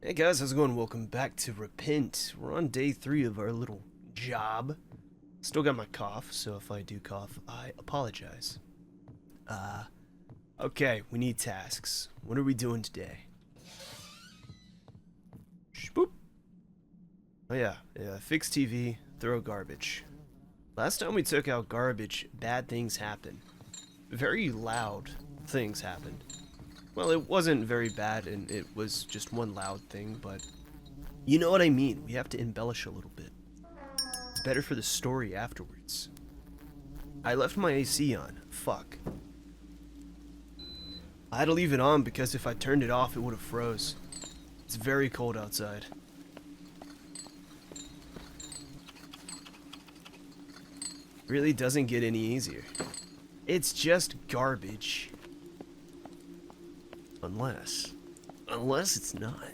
Hey guys, how's it going? Welcome back to Repent. We're on day 3 of our little job. Still got my cough, so if I do cough, I apologize. Okay, we need tasks. What are we doing today? Boop. Oh yeah, fix TV, throw garbage. Last time we took out garbage, bad things happened. Very loud things happened. Well, it wasn't very bad, and it was just one loud thing, but you know what I mean. We have to embellish a little bit. It's better for the story afterwards. I left my AC on. Fuck. I had to leave it on because if I turned it off, it would have froze. It's very cold outside. Really doesn't get any easier. It's just garbage. Unless it's not.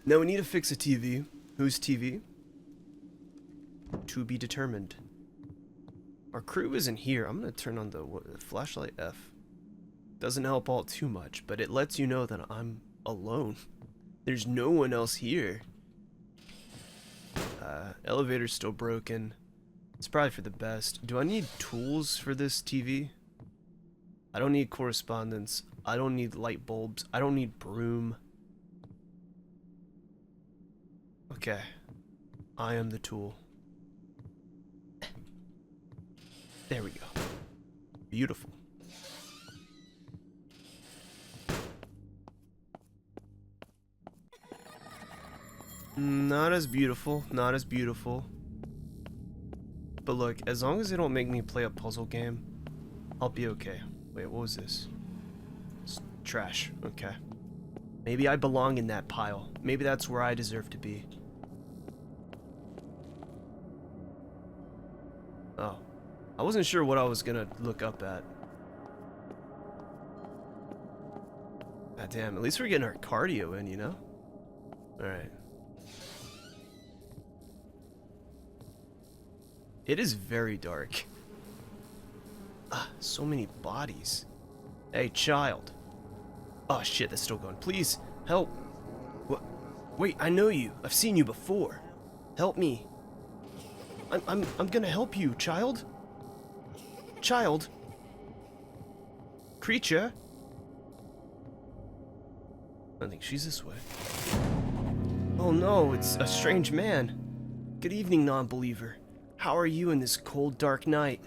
Now we need to fix a TV. Whose TV? To be determined. Our crew isn't here. I'm gonna turn on the flashlight F. Doesn't help all too much, but it lets you know that I'm alone. There's no one else here. Elevator's still broken. It's probably for the best. Do I need tools for this TV? I don't need correspondence. I don't need light bulbs. I don't need broom. Okay. I am the tool. There we go. Beautiful. Not as beautiful. Not as beautiful. But look, as long as they don't make me play a puzzle game, I'll be okay. Wait, what was this? It's trash. Okay. Maybe I belong in that pile. Maybe that's where I deserve to be. Oh. I wasn't sure what I was gonna look up at. God damn, at least we're getting our cardio in, you know? Alright. It is very dark. Ah, so many bodies. Hey, child. Oh shit, that's still going. Please, help. What? Wait, I know you. I've seen you before. Help me. I'm gonna help you, child. Child. Creature. I think she's this way. Oh no, it's a strange man. Good evening, non-believer. How are you in this cold, dark night?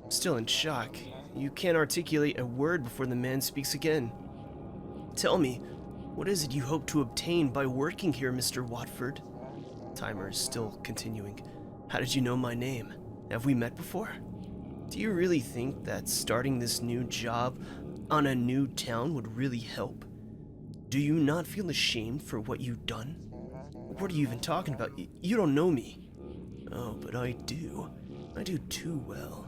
I'm still in shock. You can't articulate a word before the man speaks again. Tell me, what is it you hope to obtain by working here, Mr. Watford? Timer is still continuing. How did you know my name? Have we met before? Do you really think that starting this new job on a new town would really help? Do you not feel ashamed for what you've done? What are you even talking about? You don't know me. Oh, but I do. I do too well.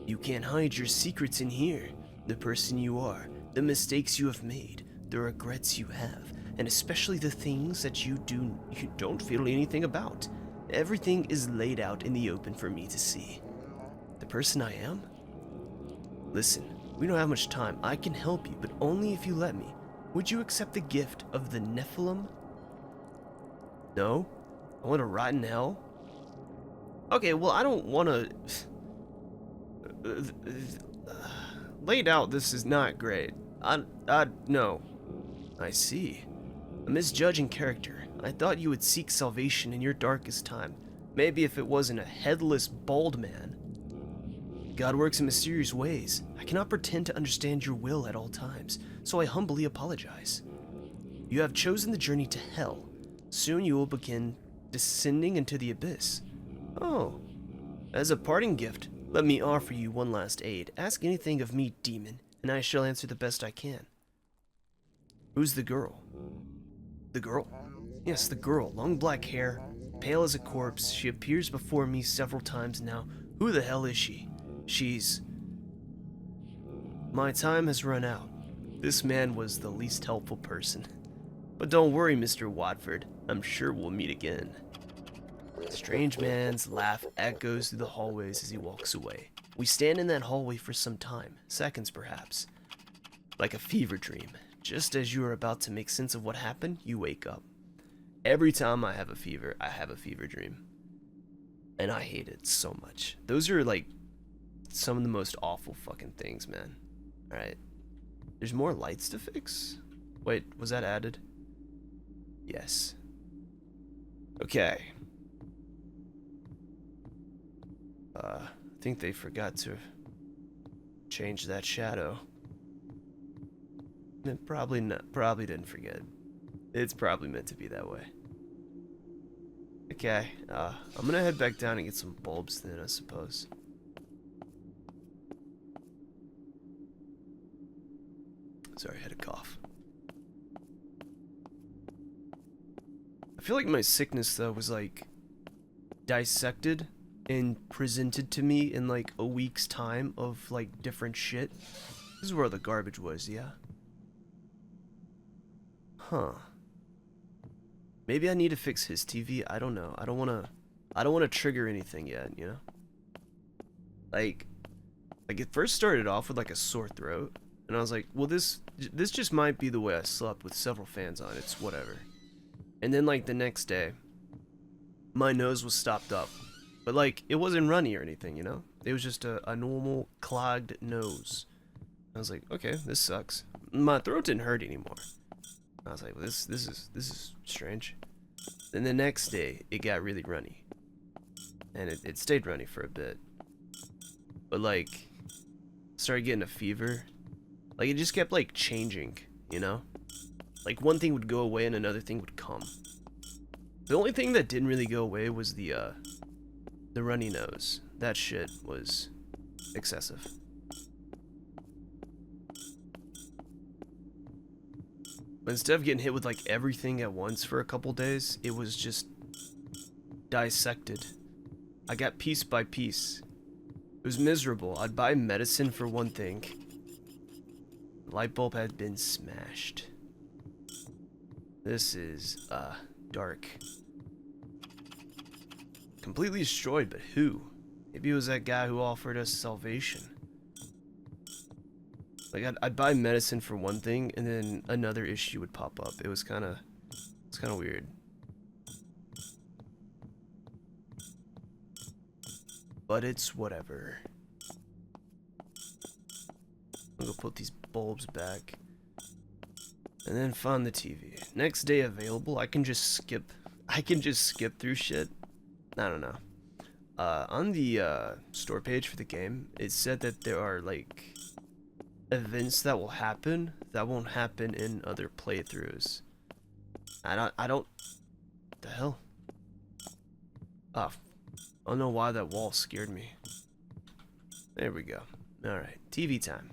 You can't hide your secrets in here. The person you are, the mistakes you have made, the regrets you have, and especially the things that you don't feel anything about. Everything is laid out in the open for me to see. The person I am? Listen, we don't have much time. I can help you, but only if you let me. Would you accept the gift of the Nephilim? No? I want to rot in hell? Okay, well, I don't want to... laid out, this is not great. No. I see. A misjudging character. I thought you would seek salvation in your darkest time. Maybe if it wasn't a headless, bald man. God works in mysterious ways. I cannot pretend to understand your will at all times, so I humbly apologize. You have chosen the journey to hell. Soon you will begin descending into the abyss. Oh. As a parting gift, let me offer you one last aid. Ask anything of me, demon, and I shall answer the best I can. Who's the girl? The girl? Yes, the girl. Long black hair, pale as a corpse. She appears before me several times now. Who the hell is she? She's... My time has run out. This man was the least helpful person. But don't worry, Mr. Watford. I'm sure we'll meet again. The strange man's laugh echoes through the hallways as he walks away. We stand in that hallway for some time, seconds perhaps. Like a fever dream. Just as you are about to make sense of what happened, you wake up. Every time I have a fever dream. And I hate it so much. Those are like some of the most awful fucking things, man. Alright. There's more lights to fix? Wait, was that added? Yes. Okay. I think they forgot to change that shadow. Probably not. Probably didn't forget. It's probably meant to be that way. Okay, I'm gonna head back down and get some bulbs then, I suppose. Sorry, I had a cough. I feel like my sickness, though, was, like, dissected and presented to me in, like, a week's time of, like, different shit. This is where the garbage was, yeah? Huh. Maybe I need to fix his TV. I don't know. I don't wanna trigger anything yet, you know? Like it first started off with like a sore throat, and I was like, well, this just might be the way I slept with several fans on. It's whatever. And then like the next day, my nose was stopped up, but like it wasn't runny or anything, you know? It was just a normal clogged nose. I was like, okay, this sucks. My throat didn't hurt anymore. I was like, well, this is strange. Then the next day, it got really runny. And it stayed runny for a bit. But, like, started getting a fever. Like, it just kept, like, changing, you know? Like, one thing would go away and another thing would come. The only thing that didn't really go away was the runny nose. That shit was excessive. But instead of getting hit with like everything at once for a couple days, it was just dissected. I got piece by piece. It was miserable. I'd buy medicine for one thing. The light bulb had been smashed. This is dark. Completely destroyed, but who? Maybe it was that guy who offered us salvation. Like, I'd buy medicine for one thing, and then another issue would pop up. It's kind of weird. But it's whatever. I'm gonna put these bulbs back. And then find the TV. Next day available, I can just skip through shit. I don't know. On the store page for the game, it said that there are, like, events that will happen that won't happen in other playthroughs. I don't what the hell? Oh, I don't know why that wall scared me. There we go. Alright, TV time.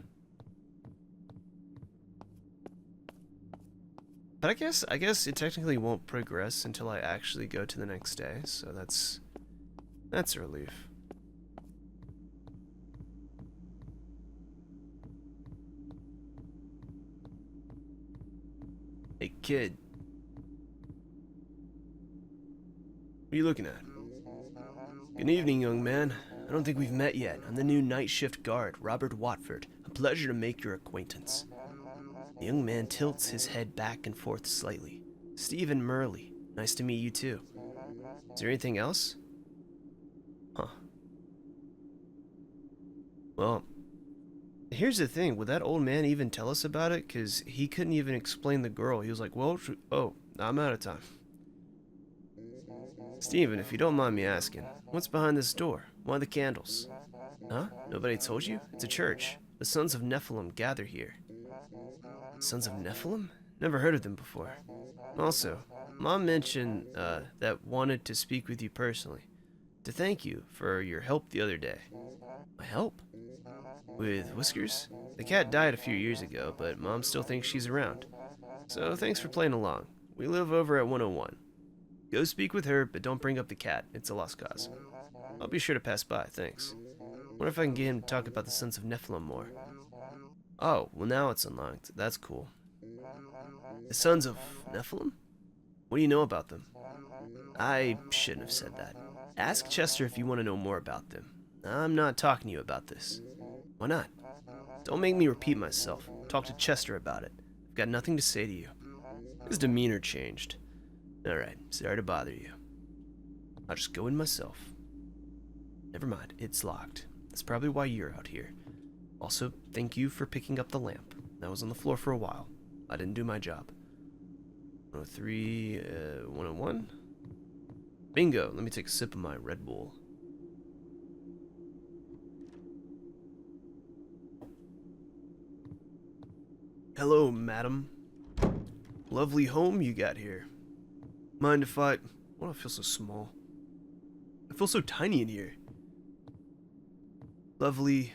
But I guess it technically won't progress until I actually go to the next day, so that's a relief. Hey, kid. What are you looking at? Good evening, young man. I don't think we've met yet. I'm the new night shift guard, Robert Watford. A pleasure to make your acquaintance. The young man tilts his head back and forth slightly. Stephen Murley. Nice to meet you, too. Is there anything else? Huh. Well, here's the thing, would that old man even tell us about it? Because he couldn't even explain the girl. He was like, well, oh, I'm out of time. Steven, if you don't mind me asking, what's behind this door? Why the candles? Huh? Nobody told you? It's a church. The Sons of Nephilim gather here. Sons of Nephilim? Never heard of them before. Also, Mom mentioned that wanted to speak with you personally. To thank you for your help the other day. My help? With Whiskers? The cat died a few years ago, but Mom still thinks she's around. So thanks for playing along. We live over at 101. Go speak with her, but don't bring up the cat. It's a lost cause. I'll be sure to pass by, thanks. Wonder if I can get him to talk about the Sons of Nephilim more. Oh, well now it's unlocked. That's cool. The Sons of Nephilim? What do you know about them? I shouldn't have said that. Ask Chester if you want to know more about them. I'm not talking to you about this. Why not? Don't make me repeat myself. Talk talk to Chester about it. I've got nothing to say to you. His demeanor changed. Alright, sorry to bother you. I'll just go in myself. Never mind, it's locked. That's probably why you're out here. Also, thank you for picking up the lamp. That was on the floor for a while. I didn't do my job. 103, 101. Bingo, let me take a sip of my Red Bull. Hello, madam. Lovely home you got here. Mind if I... Why do I feel so small? I feel so tiny in here. Lovely...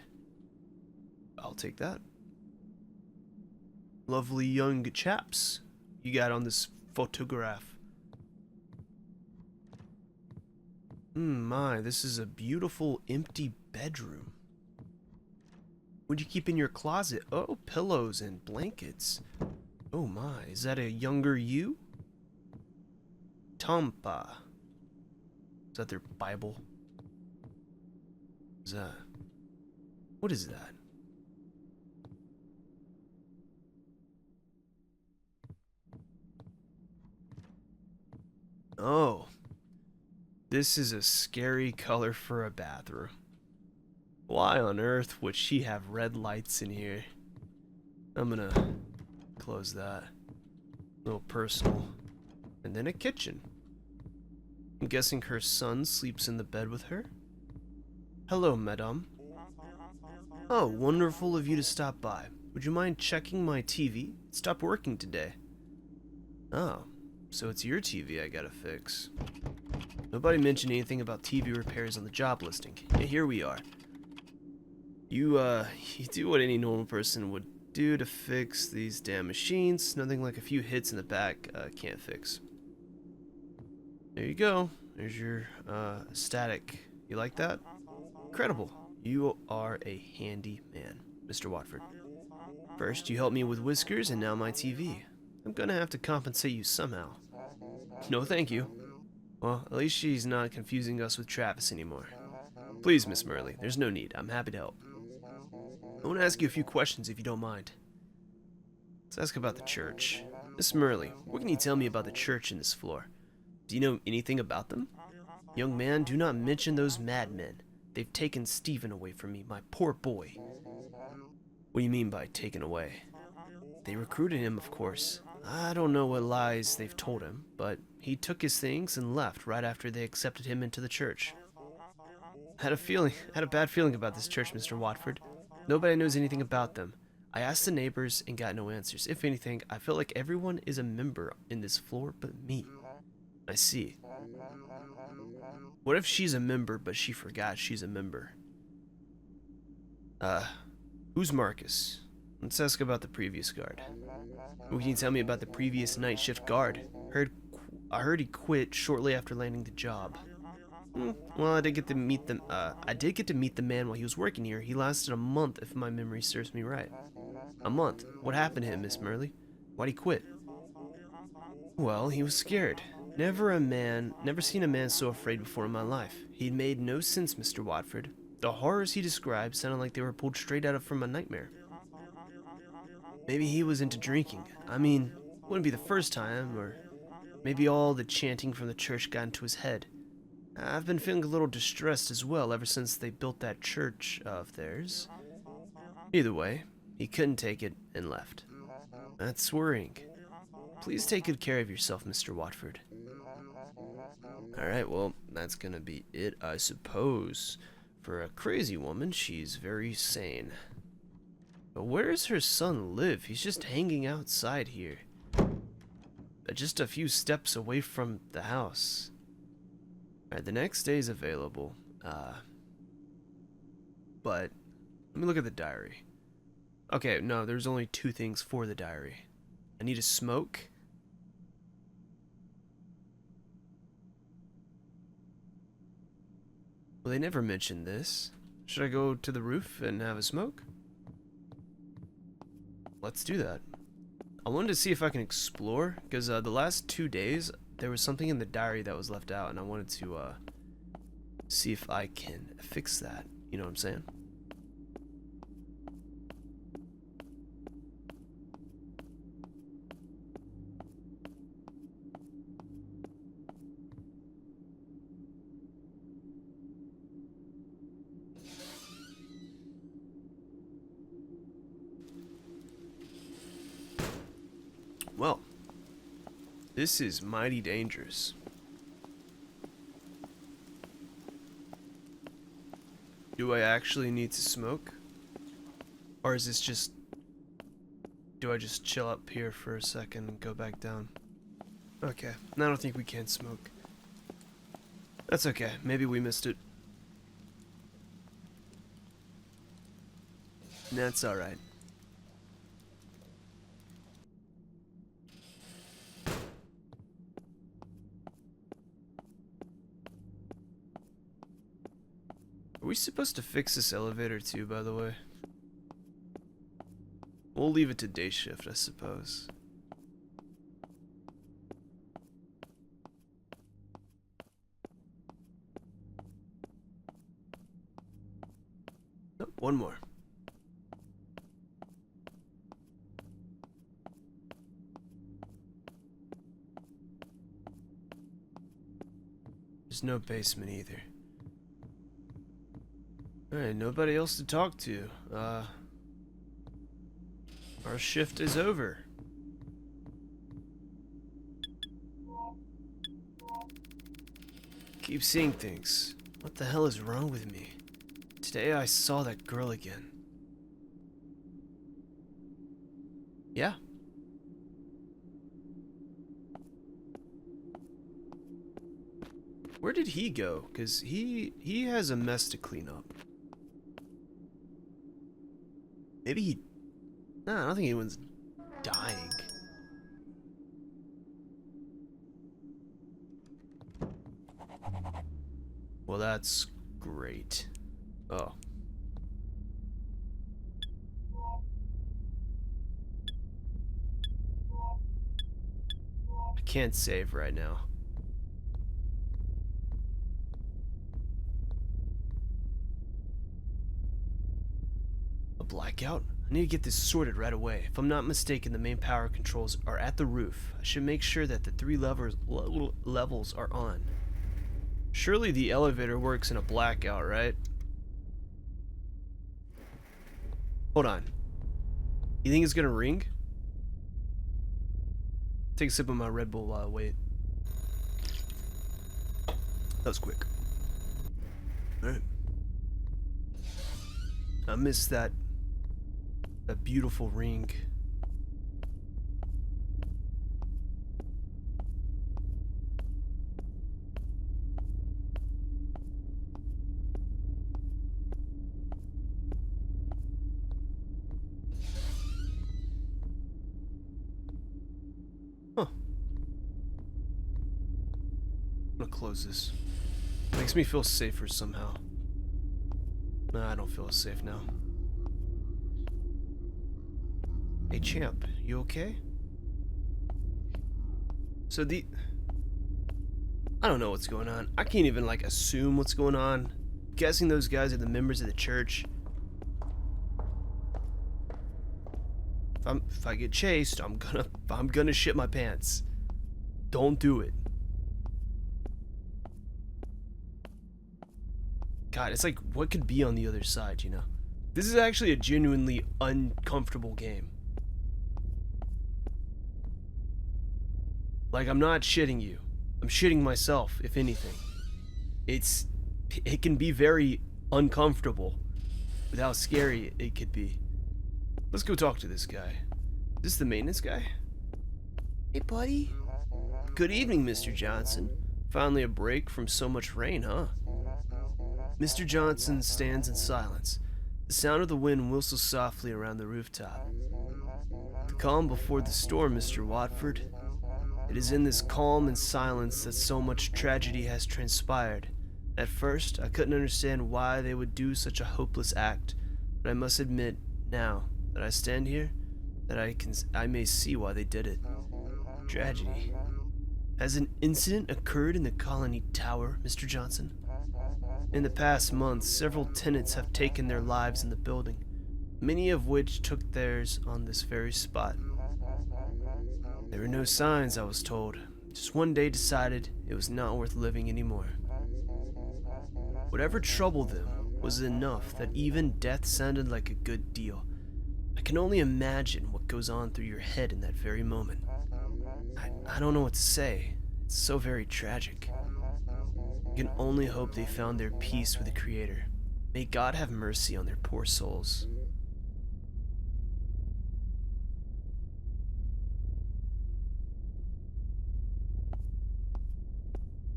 I'll take that. Lovely young chaps you got on this photograph. My, this is a beautiful empty bedroom. What'd you keep in your closet? Oh, pillows and blankets. Oh my, is that a younger you? Tampa. Is that their Bible? Is that... What is that? Oh. This is a scary color for a bathroom. Why on earth would she have red lights in here? I'm gonna close that. A little personal. And then a kitchen. I'm guessing her son sleeps in the bed with her? Hello, madame. Oh, wonderful of you to stop by. Would you mind checking my TV? It stopped working today. Oh, so it's your TV I gotta fix. Nobody mentioned anything about TV repairs on the job listing. Yet here we are. You do what any normal person would do to fix these damn machines. Nothing like a few hits in the back can't fix. There you go. There's your static. You like that? Incredible. You are a handy man, Mr. Watford. First, you helped me with whiskers, and now my TV. I'm gonna have to compensate you somehow. No, thank you. Well, at least she's not confusing us with Travis anymore. Please, Miss Murley, there's no need. I'm happy to help. I want to ask you a few questions if you don't mind. Let's ask about the church. Miss Murley, what can you tell me about the church in this floor? Do you know anything about them? Young man, do not mention those madmen. They've taken Stephen away from me, my poor boy. What do you mean by taken away? They recruited him, of course. I don't know what lies they've told him, but he took his things and left right after they accepted him into the church. I had a bad feeling about this church, Mr. Watford. Nobody knows anything about them. I asked the neighbors and got no answers. If anything, I feel like everyone is a member in this floor but me. I see. What if she's a member but she forgot she's a member? Who's Marcus? Let's ask about the previous guard. What can you tell me about the previous night shift guard? I heard he quit shortly after landing the job. Well, I did get to meet the man while he was working here. He lasted a month, if my memory serves me right. A month? What happened to him, Miss Murley? Why'd he quit? Well, he was scared. Never seen a man so afraid before in my life. He'd made no sense, Mr. Watford. The horrors he described sounded like they were pulled straight from a nightmare. Maybe he was into drinking. I mean, wouldn't be the first time, or maybe all the chanting from the church got into his head. I've been feeling a little distressed as well ever since they built that church of theirs. Either way, he couldn't take it and left. That's worrying. Please take good care of yourself, Mr. Watford. Alright, well, that's gonna be it, I suppose. For a crazy woman, she's very sane. But where does her son live? He's just hanging outside here. Just a few steps away from the house. Alright, the next day is available. But let me look at the diary. Okay, no, there's only 2 things for the diary. I need a smoke. Well, they never mentioned this. Should I go to the roof and have a smoke? Let's do that. I wanted to see if I can explore, because the last 2 days, there was something in the diary that was left out, and I wanted to see if I can fix that. You know what I'm saying? Well, this is mighty dangerous. Do I actually need to smoke? Or is this just... Do I just chill up here for a second and go back down? Okay, I don't think we can smoke. That's okay, maybe we missed it. That's alright. Are we supposed to fix this elevator too, by the way? We'll leave it to day shift, I suppose. Nope, one more. There's no basement either. Alright, nobody else to talk to. Our shift is over. Keep seeing things. What the hell is wrong with me? Today I saw that girl again. Yeah. Where did he go? 'Cause he has a mess to clean up. Maybe he... No, I don't think anyone's dying. Well, that's great. Oh. I can't save right now. A blackout? I need to get this sorted right away. If I'm not mistaken, the main power controls are at the roof. I should make sure that the 3 levels are on. Surely the elevator works in a blackout, right? Hold on. You think it's gonna ring? Take a sip of my Red Bull while I wait. That was quick. Alright. I missed that beautiful ring. Huh. I'm gonna close this. Makes me feel safer somehow. Nah, I don't feel as safe now. Hey champ, you okay? So I don't know what's going on. I can't even like assume what's going on. Guessing those guys are the members of the church. If I get chased, I'm gonna shit my pants. Don't do it. God, it's like what could be on the other side, you know? This is actually a genuinely uncomfortable game. Like, I'm not shitting you. I'm shitting myself, if anything. It can be very uncomfortable with how scary it could be. Let's go talk to this guy. Is this the maintenance guy? Hey, buddy. Good evening, Mr. Johnson. Finally a break from so much rain, huh? Mr. Johnson stands in silence. The sound of the wind whistles softly around the rooftop. The calm before the storm, Mr. Watford. It is in this calm and silence that so much tragedy has transpired. At first, I couldn't understand why they would do such a hopeless act, but I must admit, now that I stand here, that I may see why they did it. Tragedy. Has an incident occurred in the Colony Tower, Mr. Johnson? In the past month, several tenants have taken their lives in the building, many of which took theirs on this very spot. There were no signs, I was told. Just one day decided it was not worth living anymore. Whatever troubled them was enough that even death sounded like a good deal. I can only imagine what goes on through your head in that very moment. I don't know what to say. It's so very tragic. I can only hope they found their peace with the Creator. May God have mercy on their poor souls.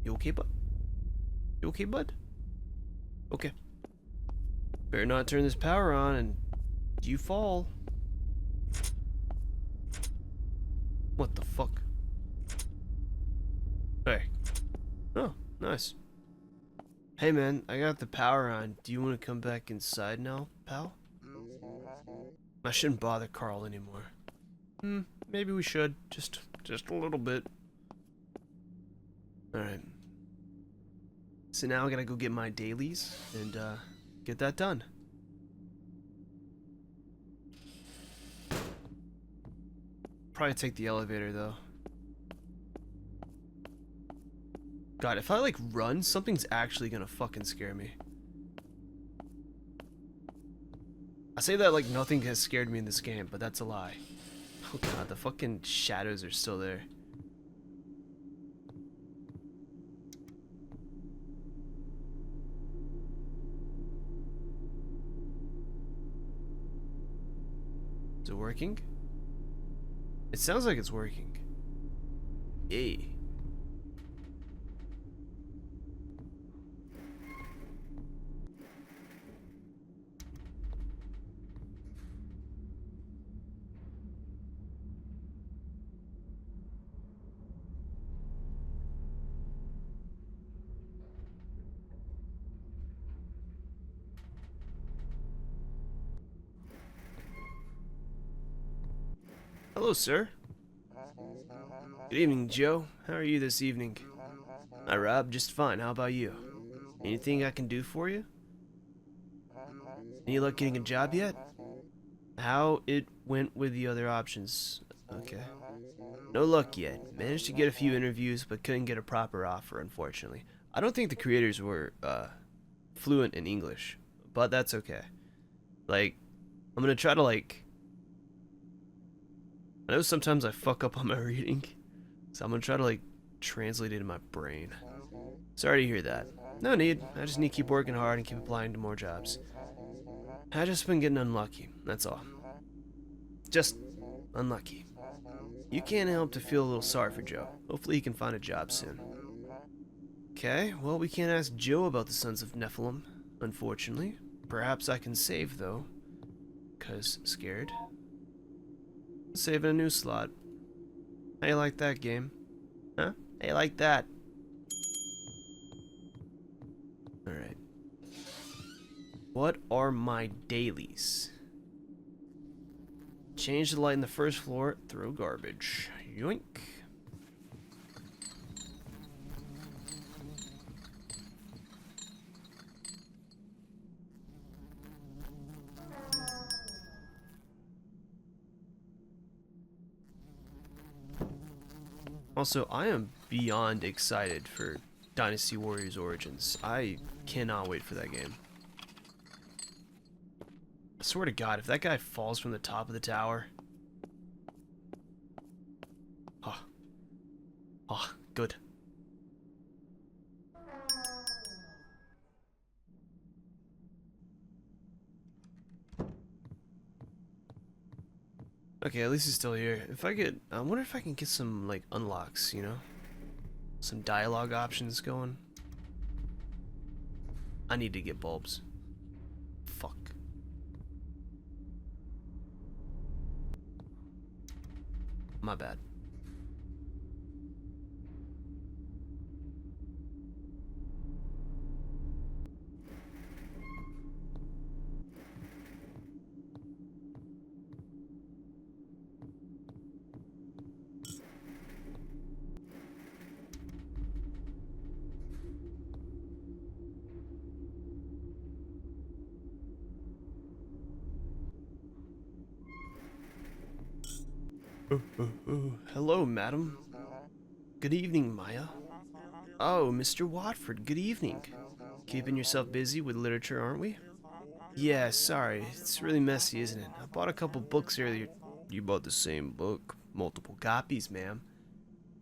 You okay, bud? You okay, bud? Okay. Better not turn this power on and you fall. What the fuck? Hey. Oh, nice. Hey man, I got the power on. Do you want to come back inside now, pal? I shouldn't bother Carl anymore. Maybe we should. Just a little bit. Alright. So now I gotta go get my dailies and get that done. Probably take the elevator though. God, if I like run, something's actually gonna fucking scare me. I say that like nothing has scared me in this game, but that's a lie. Oh god, the fucking shadows are still there. Is it working? It sounds like it's working. Yay. Hello, sir. Good evening, Joe. How are you this evening? Hi, Rob. Just fine. How about you? Anything I can do for you? Any luck getting a job yet? How it went with the other options? Okay. No luck yet. Managed to get a few interviews, but couldn't get a proper offer, unfortunately. I don't think the creators were, fluent in English, but that's okay. Like, I'm gonna try to, like... I know sometimes I fuck up on my reading, so I'm gonna try to, like, translate it in my brain. Sorry to hear that. No need. I just need to keep working hard and keep applying to more jobs. I just been getting unlucky, that's all. Just unlucky. You can't help to feel a little sorry for Joe. Hopefully he can find a job soon. Okay, well we can't ask Joe about the Sons of Nephilim, unfortunately. Perhaps I can save though, 'cause scared. Saving a new slot. How you like that game? Huh? How you like that? Alright. What are my dailies? Change the light in the first floor, throw garbage. Yoink. Also, I am beyond excited for Dynasty Warriors Origins. I cannot wait for that game. I swear to God, if that guy falls from the top of the tower... Oh. Oh, good. Okay, at least he's still here. If I get... I wonder if I can get some, like, unlocks, you know? Some dialogue options going. I need to get bulbs. Fuck. My bad. Hello, madam. Good evening, Maya. Oh, Mr. Watford, good evening. Keeping yourself busy with literature, aren't we? Yeah, sorry. It's really messy, isn't it? I bought a couple books earlier. You bought the same book? Multiple copies, ma'am.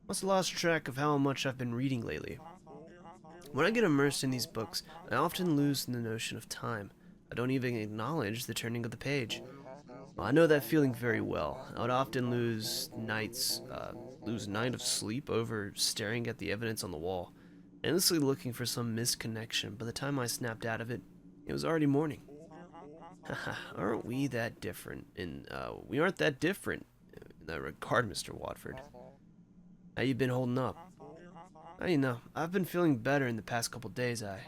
Must have lost track of how much I've been reading lately. When I get immersed in these books, I often lose the notion of time. I don't even acknowledge the turning of the page. Well, I know that feeling very well. I would often lose a night of sleep over staring at the evidence on the wall, endlessly looking for some missed connection. By the time I snapped out of it, it was already morning. Haha, aren't we that different? We aren't that different in that regard, Mr. Watford. How you been holding up? I've been feeling better in the past couple days. I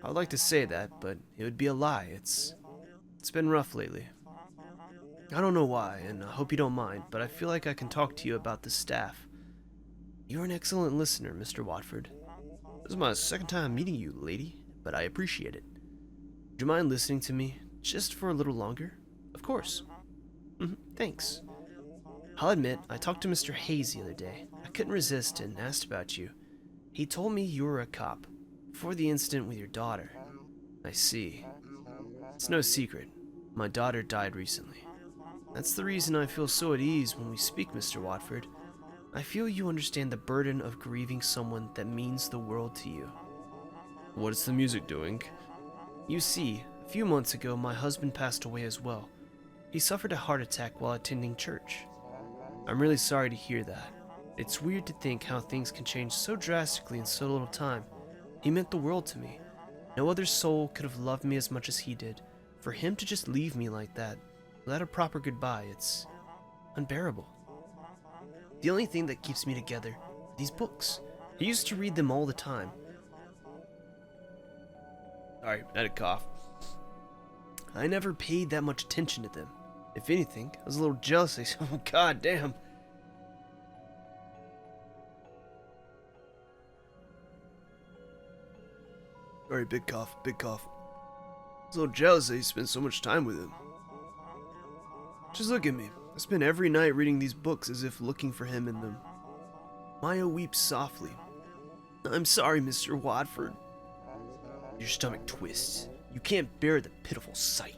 would like to say that, but it would be a lie. It's been rough lately. I don't know why, and I hope you don't mind, but I feel like I can talk to you about the staff. You're an excellent listener, Mr. Watford. This is my second time meeting you, lady, but I appreciate it. Would you mind listening to me just for a little longer? Of course. Thanks. I'll admit, I talked to Mr. Hayes the other day. I couldn't resist and asked about you. He told me you were a cop, before the incident with your daughter. I see. It's no secret. My daughter died recently. That's the reason I feel so at ease when we speak, Mr. Watford. I feel you understand the burden of grieving someone that means the world to you. What is the music doing? You see, a few months ago, my husband passed away as well. He suffered a heart attack while attending church. I'm really sorry to hear that. It's weird to think how things can change so drastically in so little time. He meant the world to me. No other soul could have loved me as much as he did. For him to just leave me like that, without a proper goodbye, it's unbearable. The only thing that keeps me together are these books. I used to read them all the time. Sorry, I had a cough. I never paid that much attention to them. If anything, I was a little jealous. Oh, god damn. Sorry, big cough, big cough. I was a little jealous that you spent so much time with him. Just look at me. I spend every night reading these books as if looking for him in them. Maya weeps softly. I'm sorry, Mr. Watford. Your stomach twists. You can't bear the pitiful sight.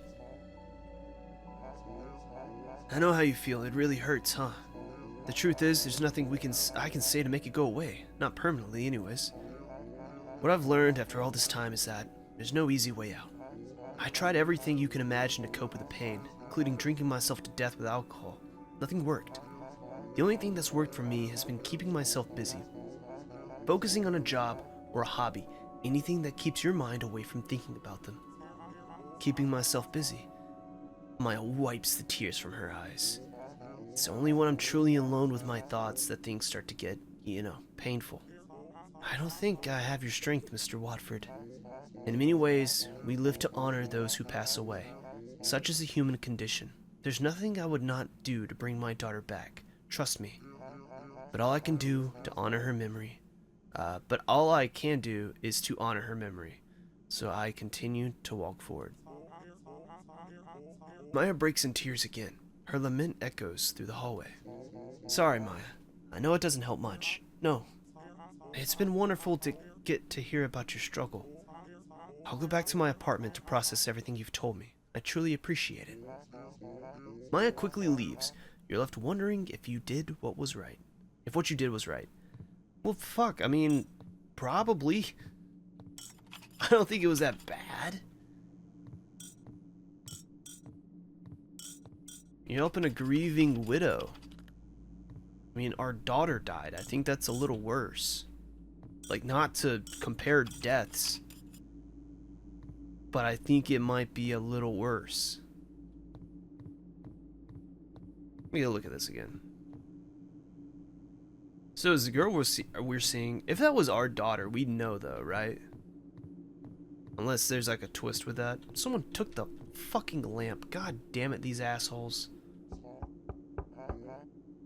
I know how you feel. It really hurts, huh? The truth is, there's nothing I can say to make it go away. Not permanently, anyways. What I've learned after all this time is that there's no easy way out. I tried everything you can imagine to cope with the pain, including drinking myself to death with alcohol. Nothing worked. The only thing that's worked for me has been keeping myself busy. Focusing on a job or a hobby, anything that keeps your mind away from thinking about them. Keeping myself busy. Maya wipes the tears from her eyes. It's only when I'm truly alone with my thoughts that things start to get, painful. I don't think I have your strength, Mr. Watford. In many ways, we live to honor those who pass away. Such is the human condition. There's nothing I would not do to bring my daughter back. Trust me. But all I can do to honor her memory. Is to honor her memory. So I continue to walk forward. Maya breaks in tears again. Her lament echoes through the hallway. Sorry, Maya. I know it doesn't help much. No. It's been wonderful to get to hear about your struggle. I'll go back to my apartment to process everything you've told me. I truly appreciate it. Maya quickly leaves. You're left wondering if you did what was right. If what you did was right. Well, fuck. I mean, probably. I don't think it was that bad. You're helping a grieving widow. I mean, our daughter died. I think that's a little worse. Like, not to compare deaths, but I think it might be a little worse. Let me go look at this again. So is the girl we're seeing, if that was our daughter, we'd know though, right? Unless there's like a twist with that. Someone took the fucking lamp. God damn it, these assholes.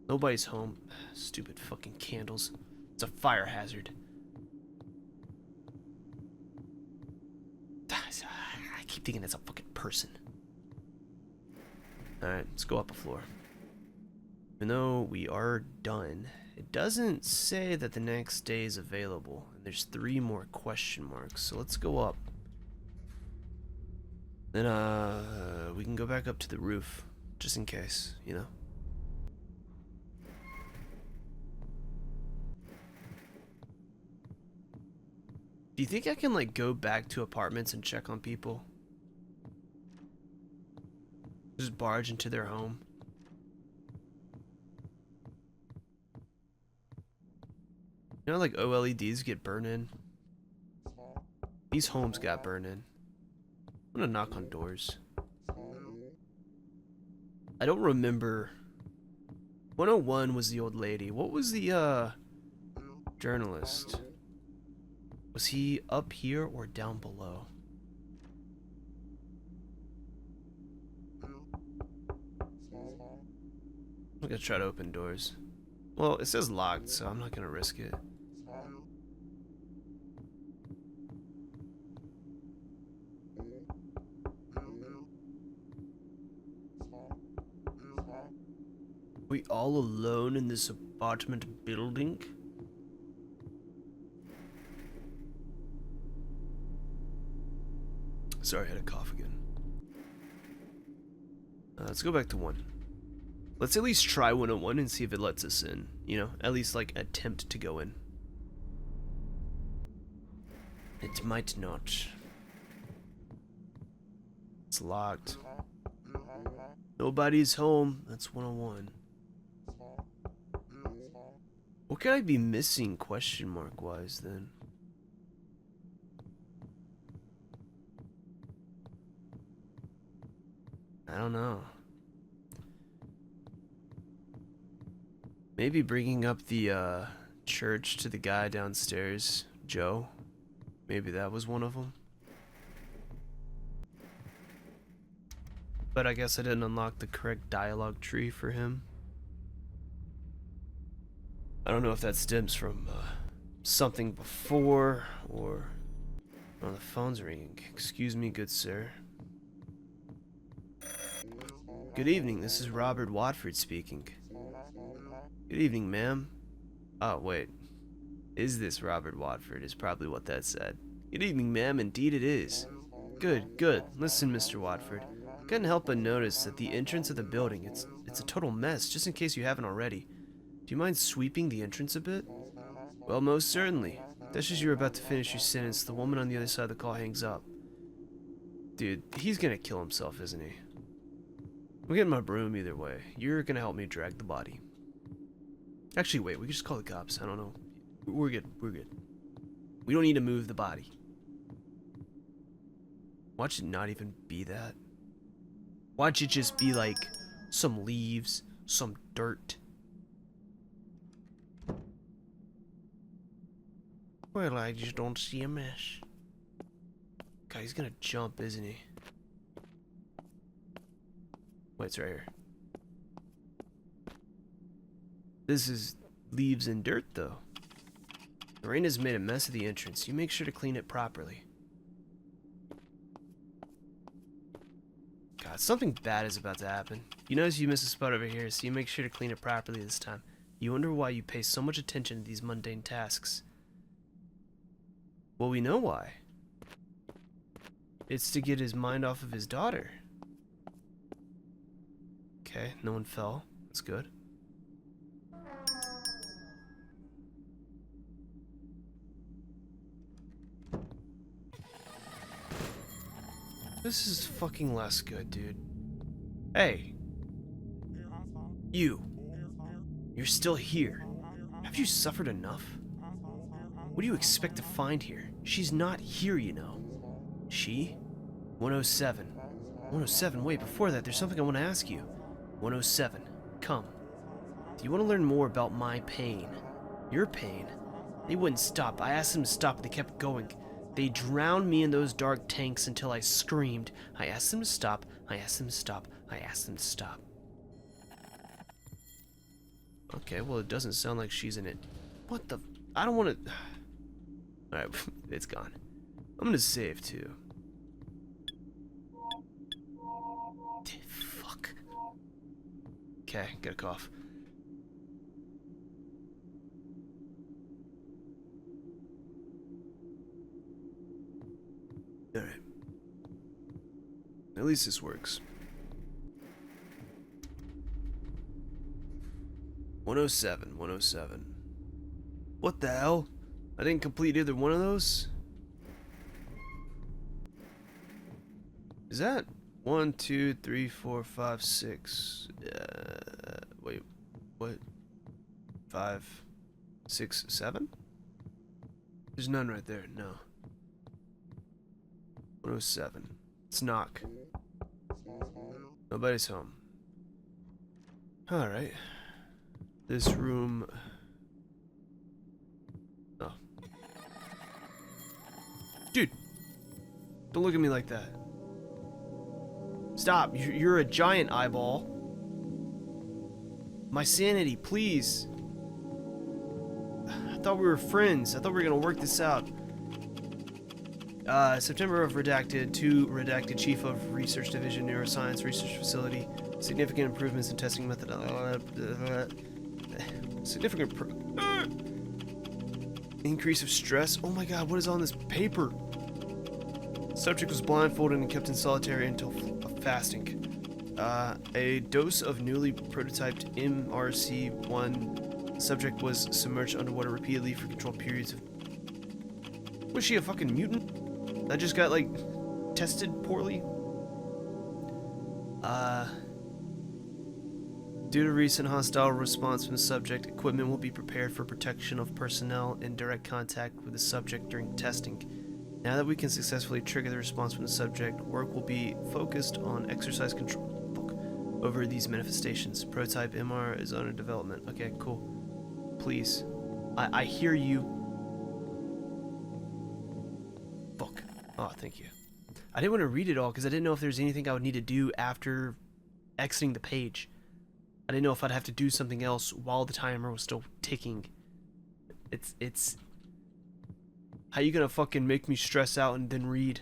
Nobody's home. Stupid fucking candles. It's a fire hazard. I keep thinking it's a fucking person. Alright, let's go up a floor. Even though we are done, it doesn't say that the next day is available. And there's 3 more question marks, so let's go up. Then, we can go back up to the roof, just in case, Do you think I can, like, go back to apartments and check on people? Just barge into their home? You know, like, OLEDs get burned in? These homes got burned in. I'm gonna knock on doors. I don't remember. 101 was the old lady. What was the, journalist? Was he up here or down below? I'm gonna try to open doors. Well, it says locked, so I'm not gonna risk it. We all alone in this apartment building? Sorry, I had a cough again. Let's go back to 1. Let's at least try 101 and see if it lets us in. You know, at least like attempt to go in. It might not. It's locked. Nobody's home. That's 101. What could I be missing question mark wise then? I don't know. Maybe bringing up the church to the guy downstairs, Joe. Maybe that was one of them. But I guess I didn't unlock the correct dialogue tree for him. I don't know if that stems from something before or... Oh, the phone's ringing. Excuse me, good sir. Good evening, this is Robert Watford speaking. Good evening, ma'am. Oh, wait. Is this Robert Watford is probably what that said. Good evening, ma'am. Indeed it is. Good, good. Listen, Mr. Watford. Couldn't help but notice that the entrance of the building, it's a total mess, just in case you haven't already. Do you mind sweeping the entrance a bit? Well, most certainly. Just as you were about to finish your sentence, the woman on the other side of the call hangs up. Dude, he's gonna kill himself, isn't he? I'm getting my broom either way. You're gonna help me drag the body. Actually, wait, we can just call the cops. I don't know. We're good. We're good. We don't need to move the body. Watch it not even be that. Watch it just be like some leaves, some dirt. Well, I just don't see a mess. God, he's gonna jump, isn't he? Wait, it's right here. This is leaves and dirt, though. The rain has made a mess of the entrance. You make sure to clean it properly. God, something bad is about to happen. You notice you missed a spot over here, so you make sure to clean it properly this time. You wonder why you pay so much attention to these mundane tasks. Well, we know why. It's to get his mind off of his daughter. Okay, no one fell. That's good. This is fucking less good, dude. Hey. You're still here. Have you suffered enough? What do you expect to find here? She's not here, you know. She? 107. 107, wait, before that, there's something I want to ask you. 107, come. Do you want to learn more about my pain? Your pain? They wouldn't stop. I asked them to stop, but they kept going. They drowned me in those dark tanks until I screamed. I asked them to stop. I asked them to stop. I asked them to stop. Okay, well, it doesn't sound like she's in it. What the... I don't want to... Alright, it's gone. I'm gonna save, too. Fuck. Okay, got a cough. Alright. At least this works. 107, 107. What the hell? I didn't complete either one of those? Is that 1, 2, 3, 4, 5, 6? Wait, what? 5, 6, 7? There's none right there. No. 107. Let's knock. Nobody's home. Alright. This room. Oh. Dude! Don't look at me like that. Stop. You're a giant eyeball. My sanity, please. I thought we were friends. I thought we were gonna work this out. September of Redacted to Redacted Chief of Research Division, Neuroscience Research Facility. Significant improvements in testing method. Increase of stress. Oh my god, what is on this paper? Subject was blindfolded and kept in solitary until fasting. A dose of newly prototyped MRC-1. Subject was submerged underwater repeatedly for controlled periods of... Was she a fucking mutant? That just got, like, tested poorly? Due to recent hostile response from the subject, equipment will be prepared for protection of personnel in direct contact with the subject during testing. Now that we can successfully trigger the response from the subject, work will be focused on exercise control over these manifestations. Prototype MR is under development. Okay, cool. Please. I hear you. Fuck. Oh, thank you. I didn't want to read it all because I didn't know if there's anything I would need to do after exiting the page. I didn't know if I'd have to do something else while the timer was still ticking. It's... How you gonna fucking make me stress out and then read?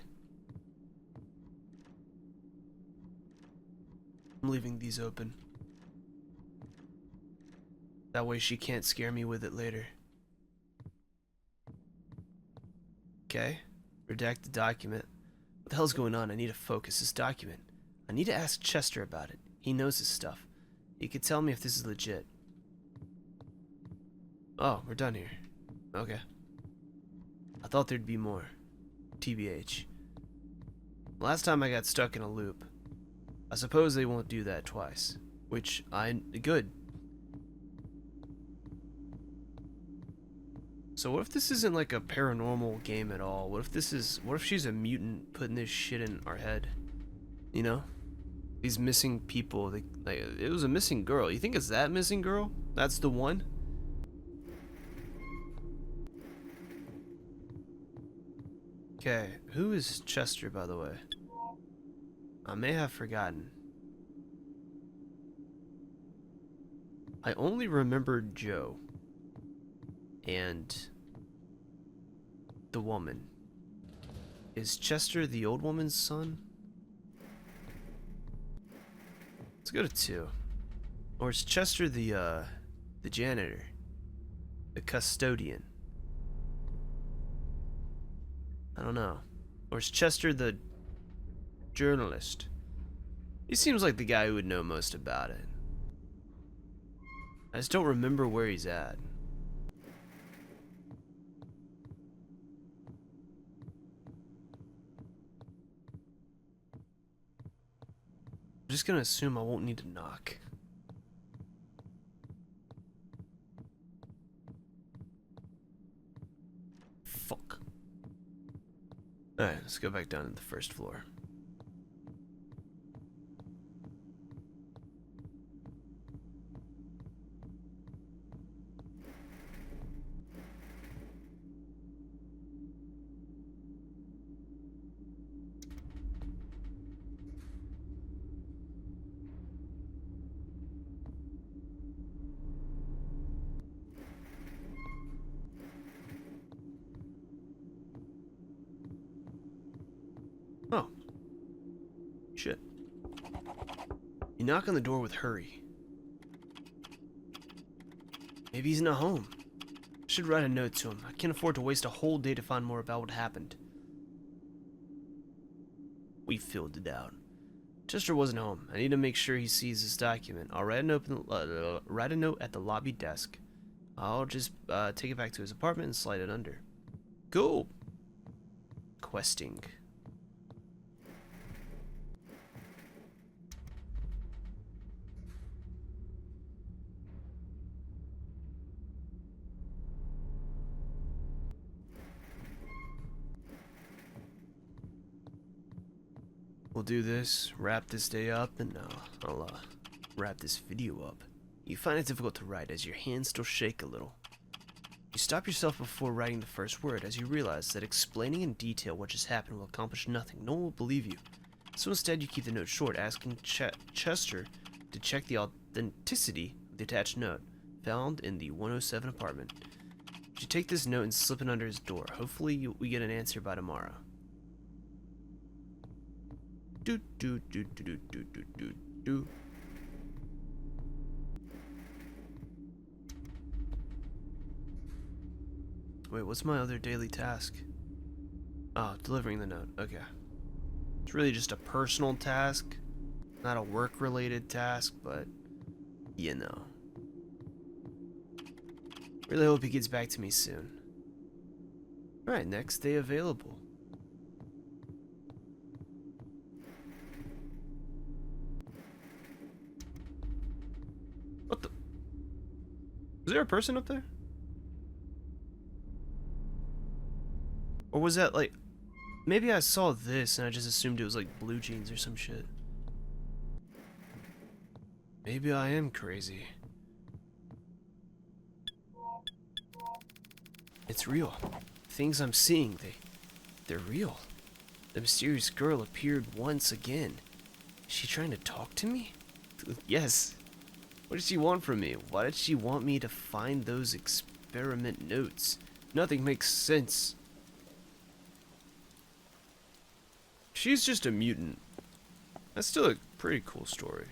I'm leaving these open. That way she can't scare me with it later. Okay. Redact the document. What the hell's going on? I need to focus this document. I need to ask Chester about it. He knows his stuff. He could tell me if this is legit. Oh, we're done here. Okay. I thought there'd be more. TBH. Last time I got stuck in a loop. I suppose they won't do that twice. Which, good. So what if this isn't like a paranormal game at all? What if she's a mutant putting this shit in our head? You know? These missing people, it was a missing girl. You think it's that missing girl? That's the one? Okay, who is Chester, by the way? I may have forgotten. I only remembered Joe. And the woman. Is Chester the old woman's son? Let's go to 2. Or is Chester the janitor? The custodian? I don't know. Or is Chester the journalist? He seems like the guy who would know most about it. I just don't remember where he's at. I'm just gonna assume I won't need to knock. Fuck. Alright, let's go back down to the first floor. Oh. Shit. You knock on the door with hurry. Maybe he's not home. I should write a note to him. I can't afford to waste a whole day to find more about what happened. We filled it out. Chester wasn't home. I need to make sure he sees this document. I'll write a note at the lobby desk. I'll just take it back to his apartment and slide it under. Cool. Questing. We'll do this, wrap this day up, and I'll wrap this video up. You find it difficult to write as your hands still shake a little. You stop yourself before writing the first word as you realize that explaining in detail what just happened will accomplish nothing. No one will believe you. So instead you keep the note short, asking Chester to check the authenticity of the attached note found in the 107 apartment. You take this note and slip it under his door. Hopefully we get an answer by tomorrow. Do do do do do do do do do. Wait, what's my other daily task? Oh, delivering the note. Okay. It's really just a personal task, not a work-related task, but you know. Really hope he gets back to me soon. Alright, next day available. What the? Is there a person up there? Or was that like... Maybe I saw this and I just assumed it was like blue jeans or some shit. Maybe I am crazy. It's real. Things I'm seeing, they're real. The mysterious girl appeared once again. Is she trying to talk to me? Yes. What did she want from me? Why did she want me to find those experiment notes? Nothing makes sense. She's just a mutant. That's still a pretty cool story.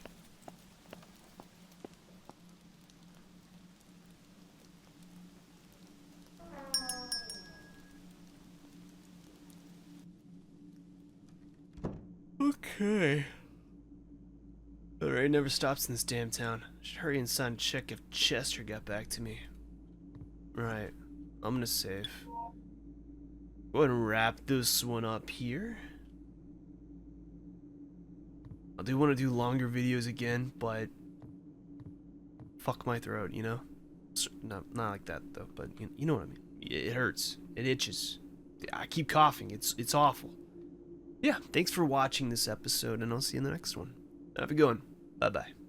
Okay. The rain never stops in this damn town. Should hurry inside and check if Chester got back to me. Right. I'm gonna save. Go ahead and wrap this one up here. I do want to do longer videos again, but fuck my throat, you know? Not like that though, but you know what I mean. It hurts. It itches. I keep coughing. It's awful. Yeah, thanks for watching this episode, and I'll see you in the next one. Have a good one. Bye-bye.